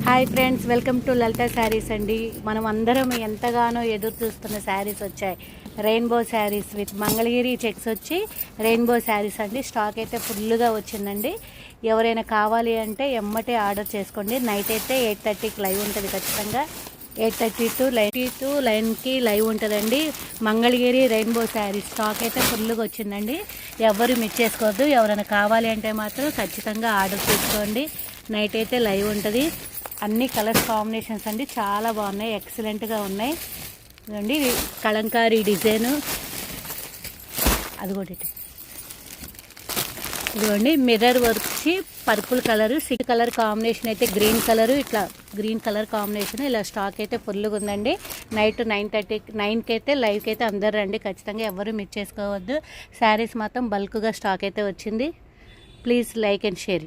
Hi friends, welcome to లలిత శారీస్ అండి. మనం అందరం ఎంతగానో ఎదురు చూస్తున్న శారీస్ వచ్చాయి. Rainbow saris with Mangalagiri checks వచ్చి రెయిన్బో శారీస్ అండి. స్టాక్ అయితే ఫుల్గా వచ్చిందండి. ఎవరైనా కావాలి అంటే ఎమ్మటే ఆర్డర్ చేసుకోండి. నైట్ అయితే 8:30కి లైవ్ ఉంటుంది. ఖచ్చితంగా 8:30 to 9కి లైవ్ ఉంటుందండి. మంగళగిరి రెయిన్బో శారీస్ స్టాక్ అయితే ఫుల్గా వచ్చిందండి. ఎవరు మిస్ చేసుకోవద్దు. ఎవరైనా కావాలి అంటే మాత్రం ఖచ్చితంగా ఆర్డర్ చేసుకోండి. నైట్ అయితే లైవ్ ఉంటుంది. అన్ని కలర్స్ కాంబినేషన్స్ అండి, చాలా బాగున్నాయి, ఎక్సలెంట్గా ఉన్నాయి. ఇదండి కలంకారీ డిజైను, అదిగోటి ఇదిగోండి మిర్రర్ వచ్చి పర్పుల్ కలరు, సిక్ కలర్ కాంబినేషన్ అయితే గ్రీన్ కలరు, ఇట్లా గ్రీన్ కలర్ కాంబినేషన్. ఇలా స్టాక్ అయితే ఫుల్గా ఉందండి. నైట్ 9:30 అయితే లైవ్కి అయితే అందరు రండి. ఖచ్చితంగా ఎవరు మిస్ చేసుకోవద్దు. శారీస్ మాత్రం బల్క్గా స్టాక్ అయితే వచ్చింది. Please like and share.